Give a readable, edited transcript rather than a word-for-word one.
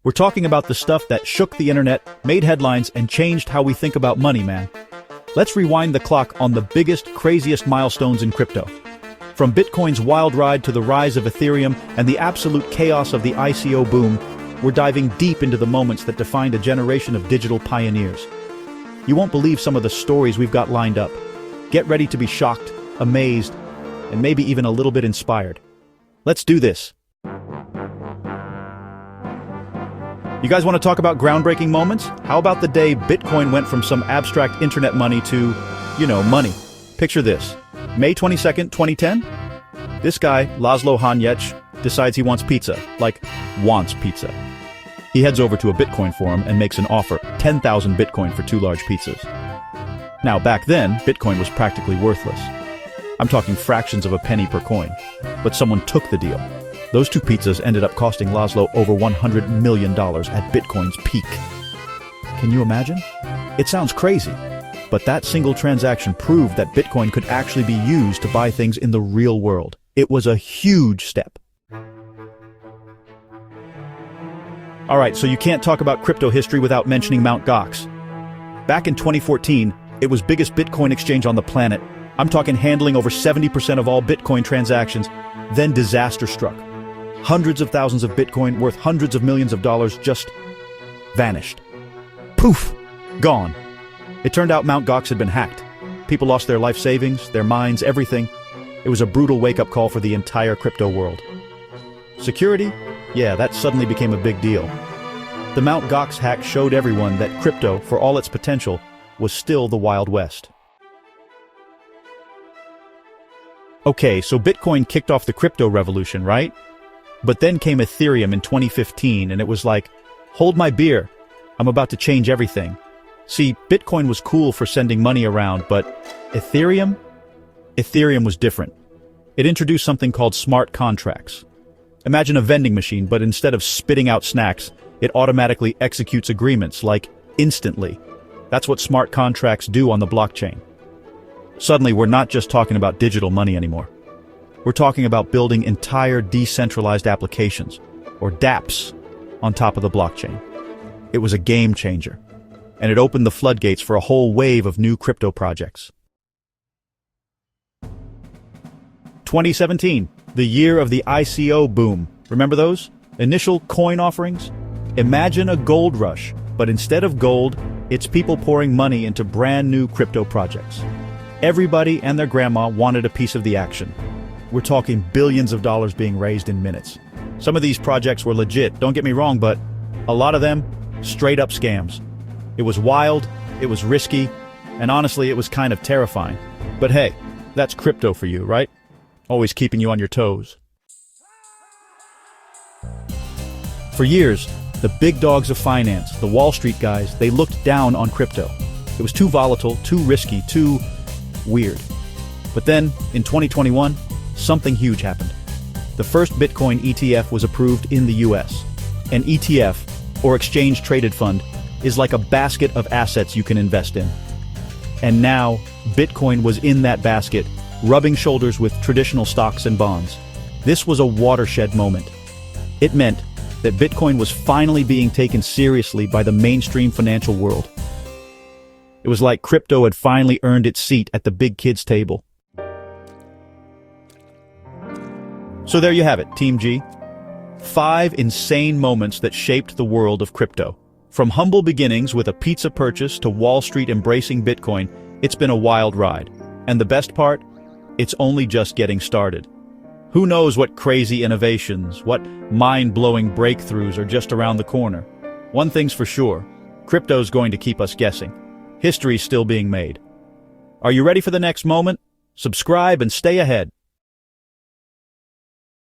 We're talking about the stuff that shook the internet, made headlines, and changed how we think about money, man. Let's rewind the clock on the biggest, craziest milestones in crypto. From Bitcoin's wild ride to the rise of Ethereum and the absolute chaos of the ICO boom, we're diving deep into the moments that defined a generation of digital pioneers. You won't believe some of the stories we've got lined up. Get ready to be shocked, amazed, and maybe even a little bit inspired. Let's do this. You guys want to talk about groundbreaking moments? How about the day Bitcoin went from some abstract internet money to, money? Picture this. May 22nd, 2010? This guy, Laszlo Hanyecz, decides he wants pizza. Like, wants pizza. He heads over to a Bitcoin forum and makes an offer, 10,000 Bitcoin for 2 large pizzas. Now, back then, Bitcoin was practically worthless. I'm talking fractions of a penny per coin. But someone took the deal. Those 2 pizzas ended up costing Laszlo over $100 million at Bitcoin's peak. Can you imagine? It sounds crazy, but that single transaction proved that Bitcoin could actually be used to buy things in the real world. It was a huge step. All right, so you can't talk about crypto history without mentioning Mt. Gox. Back in 2014, it was biggest Bitcoin exchange on the planet. I'm talking handling over 70% of all Bitcoin transactions. Then disaster struck. Hundreds of thousands of Bitcoin worth hundreds of millions of dollars just vanished. Poof! Gone. It turned out Mt. Gox had been hacked. People lost their life savings, their minds, everything. It was a brutal wake-up call for the entire crypto world. Security? Yeah, that suddenly became a big deal. The Mt. Gox hack showed everyone that crypto, for all its potential, was still the Wild West. Okay, so Bitcoin kicked off the crypto revolution, right? But then came Ethereum in 2015, and it was like, hold my beer, I'm about to change everything. See, Bitcoin was cool for sending money around, but Ethereum was different. It introduced something called smart contracts. Imagine a vending machine, but instead of spitting out snacks, it automatically executes agreements, like instantly. That's what smart contracts do on the blockchain. Suddenly, we're not just talking about digital money anymore. We're talking about building entire decentralized applications, or dApps, on top of the blockchain. It was a game changer, and it opened the floodgates for a whole wave of new crypto projects. 2017, the year of the ICO boom. Remember those? Initial coin offerings? Imagine a gold rush, but instead of gold, it's people pouring money into brand new crypto projects. Everybody and their grandma wanted a piece of the action. We're talking billions of dollars being raised in minutes. Some of these projects were legit, don't get me wrong, but a lot of them, straight up scams. It was wild, it was risky, and honestly, it was kind of terrifying. But hey, that's crypto for you, right? Always keeping you on your toes. For years, the big dogs of finance, the Wall Street guys, they looked down on crypto. It was too volatile, too risky, too weird. But then, in 2021, something huge happened. The first Bitcoin ETF was approved in the US. An ETF, or exchange traded fund, is like a basket of assets you can invest in. And now, Bitcoin was in that basket, rubbing shoulders with traditional stocks and bonds. This was a watershed moment. It meant that Bitcoin was finally being taken seriously by the mainstream financial world. It was like crypto had finally earned its seat at the big kids' table. So there you have it, Team G. 5 insane moments that shaped the world of crypto. From humble beginnings with a pizza purchase to Wall Street embracing Bitcoin, it's been a wild ride. And the best part? It's only just getting started. Who knows what crazy innovations, what mind-blowing breakthroughs are just around the corner. One thing's for sure, crypto's going to keep us guessing. History's still being made. Are you ready for the next moment? Subscribe and stay ahead.